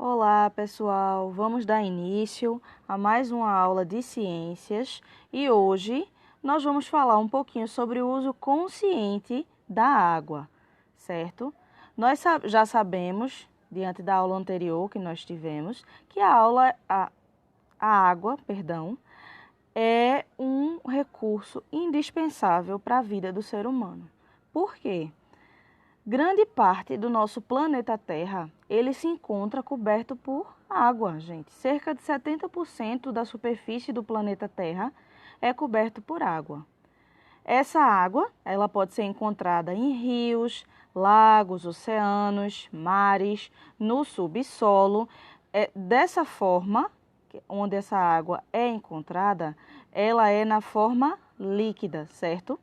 Olá, pessoal! Vamos dar início a mais uma aula de ciências e hoje nós vamos falar um pouquinho sobre o uso consciente da água, certo? Nós já sabemos, diante da aula anterior que nós tivemos, que a água, é um recurso indispensável para a vida do ser humano. Por quê? Grande parte do nosso planeta Terra, ele se encontra coberto por água, gente. Cerca de 70% da superfície do planeta Terra é coberto por água. Essa água, ela pode ser encontrada em rios, lagos, oceanos, mares, no subsolo. Dessa forma, onde essa água é encontrada, ela é na forma líquida, certo?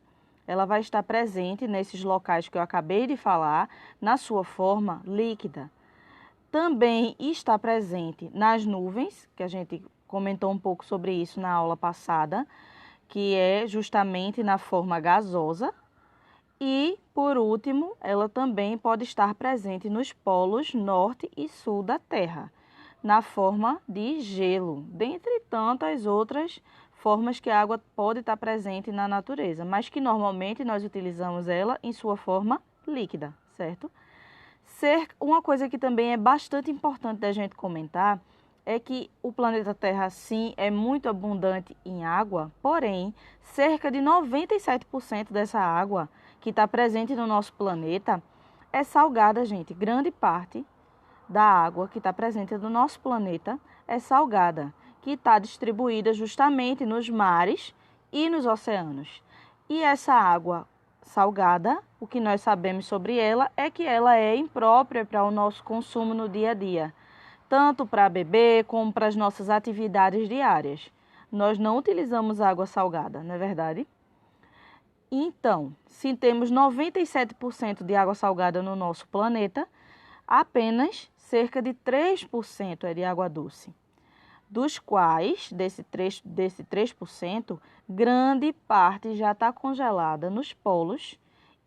Ela vai estar presente nesses locais que eu acabei de falar, na sua forma líquida. Também está presente nas nuvens, que a gente comentou um pouco sobre isso na aula passada, que é justamente na forma gasosa. E, por último, ela também pode estar presente nos polos norte e sul da Terra, na forma de gelo, dentre tantas outras formas que a água pode estar presente na natureza, mas que normalmente nós utilizamos ela em sua forma líquida, certo? Uma coisa que também é bastante importante da gente comentar é que o planeta Terra, sim, é muito abundante em água, porém, cerca de 97% dessa água que está presente no nosso planeta é salgada, gente. Grande parte da água que está presente no nosso planeta é salgada, que está distribuída justamente nos mares e nos oceanos. E essa água salgada, o que nós sabemos sobre ela é que ela é imprópria para o nosso consumo no dia a dia, tanto para beber como para as nossas atividades diárias. Nós não utilizamos água salgada, não é verdade? Então, se temos 97% de água salgada no nosso planeta, apenas cerca de 3% é de água doce, dos quais, desse 3%, grande parte já está congelada nos polos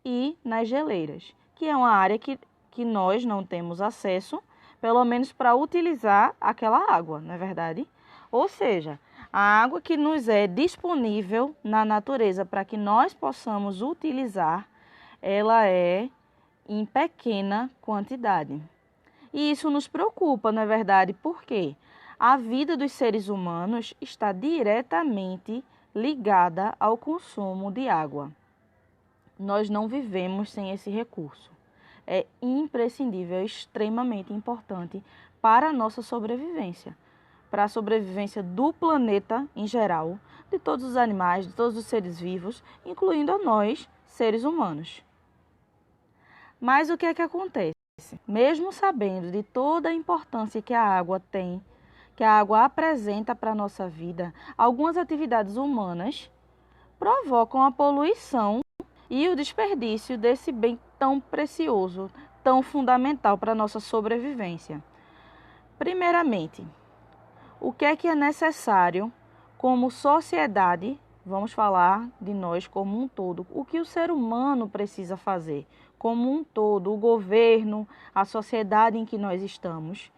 e nas geleiras, que é uma área que nós não temos acesso, pelo menos para utilizar aquela água, não é verdade? Ou seja, a água que nos é disponível na natureza para que nós possamos utilizar, ela é em pequena quantidade. E isso nos preocupa, não é verdade? Porque a vida dos seres humanos está diretamente ligada ao consumo de água. Nós não vivemos sem esse recurso. É imprescindível, é extremamente importante para a nossa sobrevivência, para a sobrevivência do planeta em geral, de todos os animais, de todos os seres vivos, incluindo a nós, seres humanos. Mas o que é que acontece? Mesmo sabendo de toda a importância que a água tem, que a água apresenta para a nossa vida, algumas atividades humanas provocam a poluição e o desperdício desse bem tão precioso, tão fundamental para a nossa sobrevivência. Primeiramente, o que é necessário como sociedade, vamos falar de nós como um todo, o que o ser humano precisa fazer como um todo, o governo, a sociedade em que nós estamos.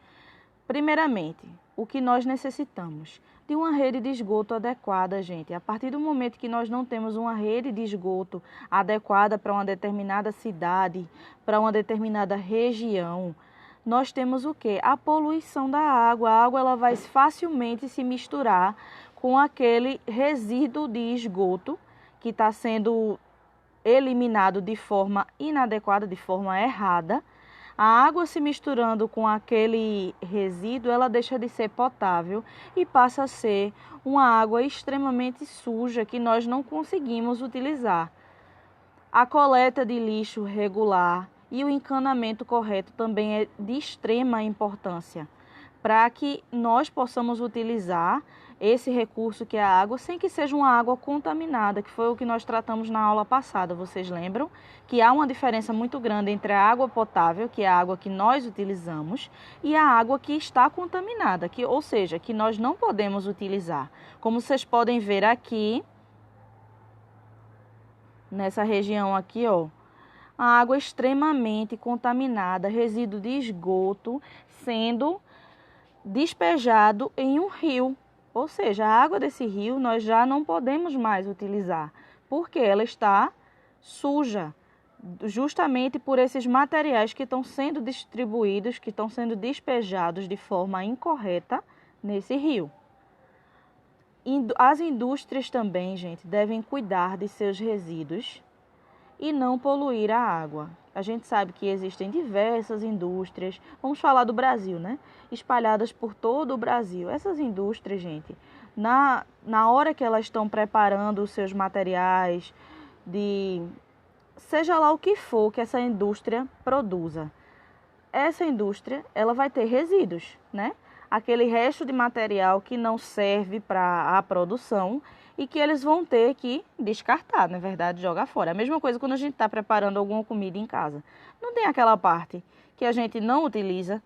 Primeiramente, o que nós necessitamos? De uma rede de esgoto adequada, gente. A partir do momento que nós não temos uma rede de esgoto adequada para uma determinada cidade, para uma determinada região, nós temos o quê? A poluição da água. A água ela vai facilmente se misturar com aquele resíduo de esgoto que está sendo eliminado de forma inadequada, de forma errada. A água se misturando com aquele resíduo, ela deixa de ser potável e passa a ser uma água extremamente suja que nós não conseguimos utilizar. A coleta de lixo regular e o encanamento correto também é de extrema importância para que nós possamos utilizar esse recurso que é a água, sem que seja uma água contaminada, que foi o que nós tratamos na aula passada. Vocês lembram que há uma diferença muito grande entre a água potável, que é a água que nós utilizamos, e a água que está contaminada, ou seja, que nós não podemos utilizar. Como vocês podem ver aqui, nessa região aqui, ó, a água extremamente contaminada, resíduo de esgoto, sendo despejado em um rio. Ou seja, a água desse rio nós já não podemos mais utilizar, porque ela está suja, justamente por esses materiais que estão sendo distribuídos, que estão sendo despejados de forma incorreta nesse rio. As indústrias também, gente, devem cuidar de seus resíduos e não poluir a água. A gente sabe que existem diversas indústrias, vamos falar do Brasil, né? Espalhadas por todo o Brasil. Essas indústrias, gente, na hora que elas estão preparando os seus materiais, seja lá o que for que essa indústria produza, essa indústria ela vai ter resíduos, né? Aquele resto de material que não serve para a produção e que eles vão ter que descartar, na verdade, jogar fora. A mesma coisa quando a gente está preparando alguma comida em casa. Não tem aquela parte que a gente não utiliza,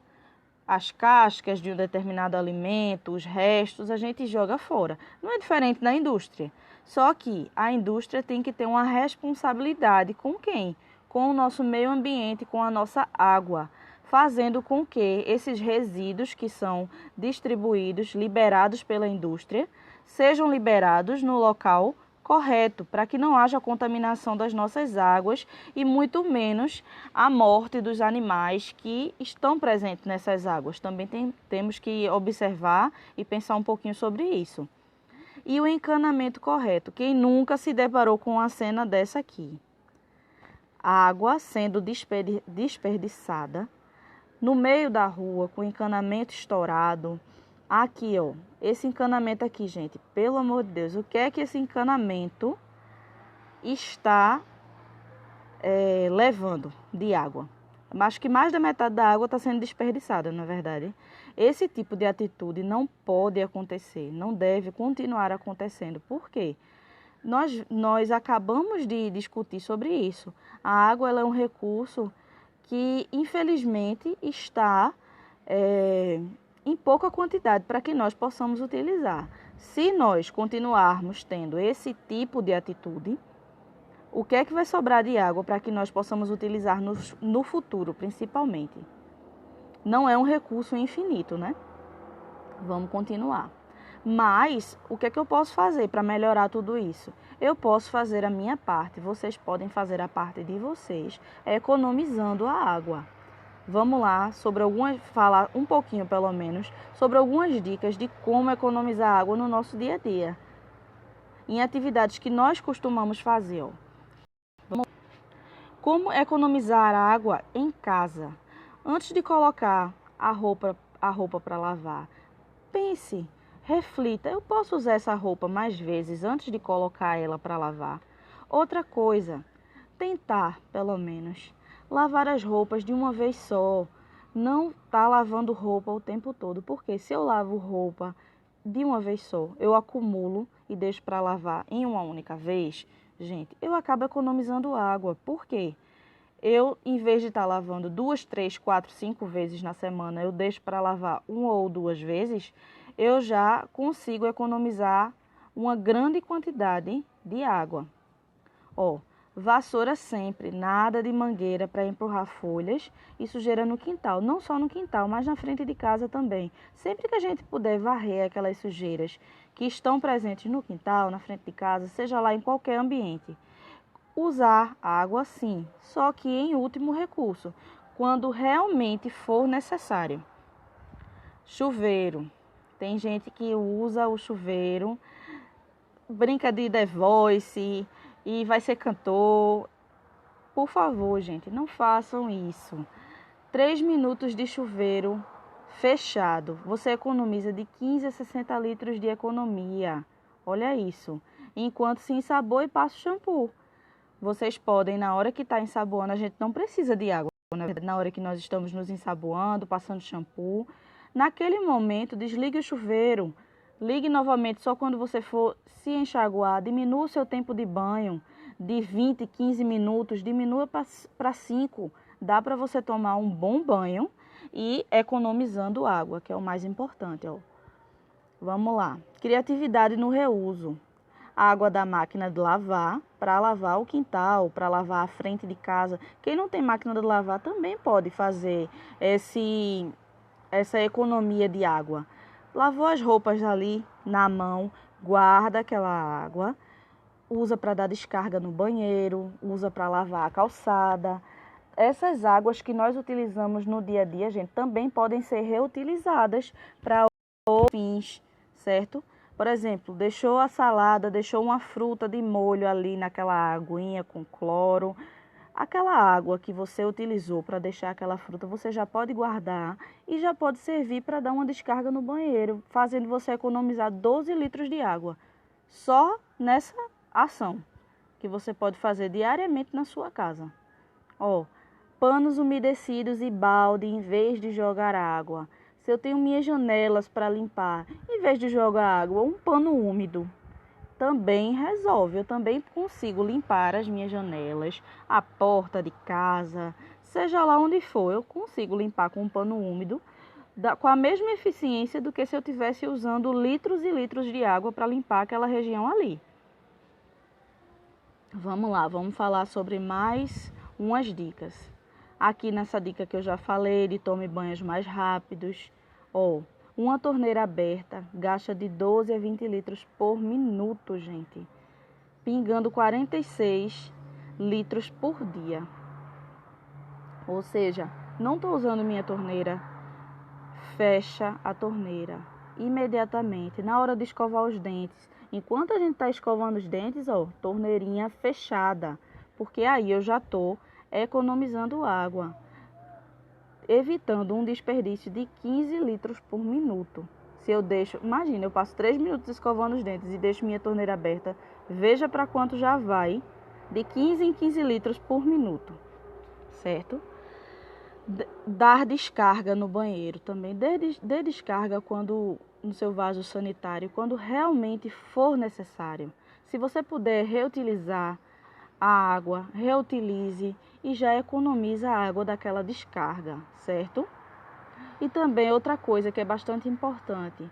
as cascas de um determinado alimento, os restos, a gente joga fora. Não é diferente da indústria. Só que a indústria tem que ter uma responsabilidade com quem? Com o nosso meio ambiente, com a nossa água, fazendo com que esses resíduos que são distribuídos, liberados pela indústria, sejam liberados no local correto, para que não haja contaminação das nossas águas e muito menos a morte dos animais que estão presentes nessas águas. Também temos que observar e pensar um pouquinho sobre isso. E o encanamento correto. Quem nunca se deparou com uma cena dessa aqui? Água sendo desperdiçada no meio da rua, com o encanamento estourado. Aqui, ó, esse encanamento aqui, gente, pelo amor de Deus, o que é que esse encanamento está levando de água? Acho que mais da metade da água está sendo desperdiçada, na verdade. Esse tipo de atitude não pode acontecer, não deve continuar acontecendo. Por quê? Nós acabamos de discutir sobre isso. A água ela é um recurso que, infelizmente, está em pouca quantidade para que nós possamos utilizar. Se nós continuarmos tendo esse tipo de atitude, o que é que vai sobrar de água para que nós possamos utilizar no futuro, principalmente? Não é um recurso infinito, né? Vamos continuar. Mas, o que é que eu posso fazer para melhorar tudo isso? Eu posso fazer a minha parte, vocês podem fazer a parte de vocês, economizando a água. Vamos lá, falar um pouquinho pelo menos, sobre algumas dicas de como economizar água no nosso dia a dia. Em atividades que nós costumamos fazer, ó. Como economizar água em casa? Antes de colocar a roupa para lavar, pense, reflita, eu posso usar essa roupa mais vezes antes de colocar ela para lavar? Outra coisa, tentar, pelo menos, lavar as roupas de uma vez só. Não tá lavando roupa o tempo todo, porque se eu lavo roupa de uma vez só, eu acumulo e deixo para lavar em uma única vez, gente, eu acabo economizando água. Por quê? Eu, em vez de estar lavando 2, 3, 4, 5 vezes na semana, eu deixo para lavar 1 ou 2 vezes, eu já consigo economizar uma grande quantidade de água. Ó, vassoura sempre, nada de mangueira para empurrar folhas e sujeira no quintal. Não só no quintal, mas na frente de casa também. Sempre que a gente puder varrer aquelas sujeiras que estão presentes no quintal, na frente de casa, seja lá em qualquer ambiente. Usar água sim, só que em último recurso, quando realmente for necessário. Chuveiro. Tem gente que usa o chuveiro, brinca de The Voice e vai ser cantor. Por favor, gente, não façam isso. 3 minutos de chuveiro fechado, você economiza de 15 a 60 litros de economia. Olha isso. Enquanto se ensaboa e passa o shampoo. Vocês podem, na hora que está ensaboando, a gente não precisa de água. Na hora que nós estamos nos ensaboando, passando shampoo, naquele momento, desligue o chuveiro. Ligue novamente só quando você for se enxaguar. Diminua o seu tempo de banho de 20, 15 minutos, diminua para 5. Dá para você tomar um bom banho e economizando água, que é o mais importante. Ó. Vamos lá. Criatividade no reuso. Água da máquina de lavar, para lavar o quintal, para lavar a frente de casa. Quem não tem máquina de lavar também pode fazer essa economia de água? Lavou as roupas ali na mão, guarda aquela água, usa para dar descarga no banheiro, usa para lavar a calçada. Essas águas que nós utilizamos no dia a dia, gente, também podem ser reutilizadas para outros fins, certo? Por exemplo, deixou a salada, deixou uma fruta de molho ali naquela aguinha com cloro. Aquela água que você utilizou para deixar aquela fruta, você já pode guardar e já pode servir para dar uma descarga no banheiro, fazendo você economizar 12 litros de água. Só nessa ação que você pode fazer diariamente na sua casa. Ó, panos umedecidos e balde em vez de jogar água. Se eu tenho minhas janelas para limpar, em vez de jogar água, um pano úmido também resolve. Eu também consigo limpar as minhas janelas, a porta de casa, seja lá onde for, eu consigo limpar com um pano úmido com a mesma eficiência do que se eu estivesse usando litros e litros de água para limpar aquela região ali. Vamos lá, vamos falar sobre mais umas dicas. Aqui nessa dica que eu já falei, de tome banhos mais rápidos. Uma torneira aberta gasta de 12 a 20 litros por minuto, gente. Pingando 46 litros por dia. Ou seja, não estou usando minha torneira, fecha a torneira imediatamente. Na hora de escovar os dentes, enquanto a gente está escovando os dentes, torneirinha fechada. Porque aí eu já estou economizando água, evitando um desperdício de 15 litros por minuto. Se eu deixo, imagina, eu passo 3 minutos escovando os dentes e deixo minha torneira aberta, veja para quanto já vai, de 15 em 15 litros por minuto, certo? Dar descarga no banheiro também, dê descarga quando no seu vaso sanitário, quando realmente for necessário. Se você puder reutilizar a água, reutilize e já economiza a água daquela descarga, certo? E também outra coisa que é bastante importante.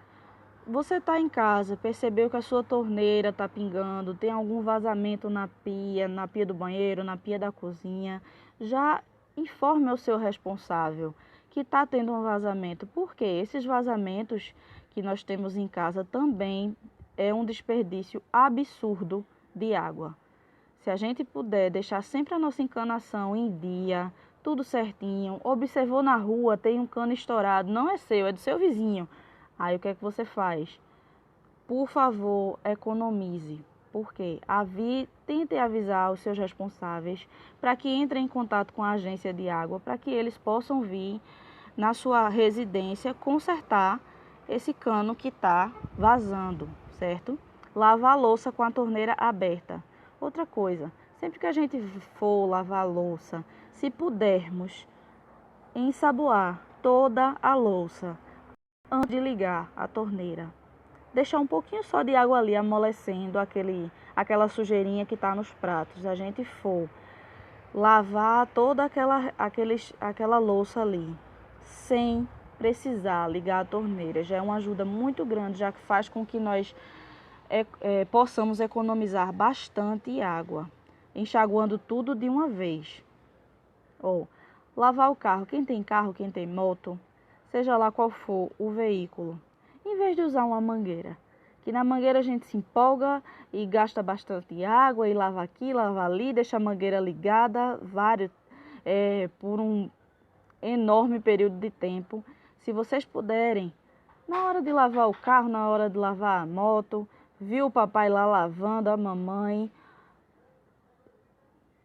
Você está em casa, percebeu que a sua torneira está pingando, tem algum vazamento na pia do banheiro, na pia da cozinha, já informe ao seu responsável que está tendo um vazamento, porque esses vazamentos que nós temos em casa também é um desperdício absurdo de água. Se a gente puder deixar sempre a nossa encanação em dia, tudo certinho, observou na rua, tem um cano estourado, não é seu, é do seu vizinho. Aí o que é que você faz? Por favor, economize. Por quê? Tente avisar os seus responsáveis para que entrem em contato com a agência de água, para que eles possam vir na sua residência consertar esse cano que está vazando, certo? Lavar a louça com a torneira aberta. Outra coisa, sempre que a gente for lavar a louça, se pudermos ensaboar toda a louça antes de ligar a torneira. Deixar um pouquinho só de água ali amolecendo aquela sujeirinha que está nos pratos. A gente for lavar toda aquela louça ali, sem precisar ligar a torneira. Já é uma ajuda muito grande, já que faz com que nós possamos economizar bastante água, enxaguando tudo de uma vez. Lavar o carro, quem tem moto, seja lá qual for o veículo, em vez de usar uma mangueira, que na mangueira a gente se empolga e gasta bastante água e lava aqui, lava ali, deixa a mangueira ligada por um enorme período de tempo. Se vocês puderem, na hora de lavar o carro, na hora de lavar a moto, viu o papai lá lavando, a mamãe,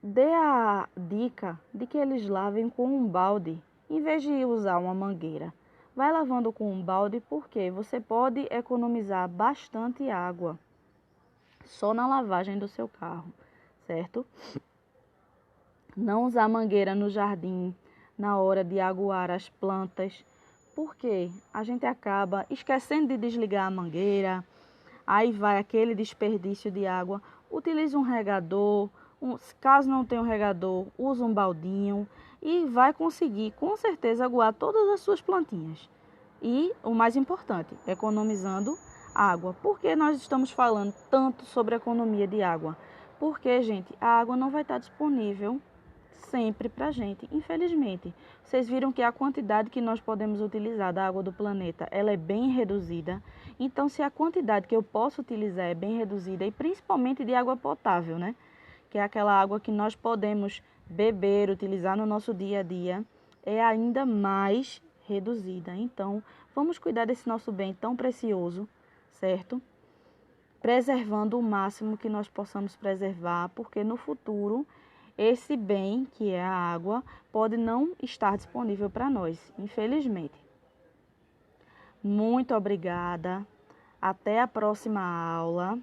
dê a dica de que eles lavem com um balde, em vez de usar uma mangueira. Vai lavando com um balde porque você pode economizar bastante água só na lavagem do seu carro, certo? Não usar mangueira no jardim na hora de aguar as plantas, porque a gente acaba esquecendo de desligar a mangueira, aí vai aquele desperdício de água. Utilize um regador, caso não tenha um regador, use um baldinho e vai conseguir com certeza aguar todas as suas plantinhas. E o mais importante, economizando água. Por que nós estamos falando tanto sobre economia de água? Porque, gente, a água não vai estar disponível sempre para a gente, infelizmente. Vocês viram que a quantidade que nós podemos utilizar da água do planeta, ela é bem reduzida. Então, se a quantidade que eu posso utilizar é bem reduzida, e principalmente de água potável, né? Que é aquela água que nós podemos beber, utilizar no nosso dia a dia, é ainda mais reduzida. Então, vamos cuidar desse nosso bem tão precioso, certo? Preservando o máximo que nós possamos preservar, porque no futuro esse bem, que é a água, pode não estar disponível para nós, infelizmente. Muito obrigada. Até a próxima aula.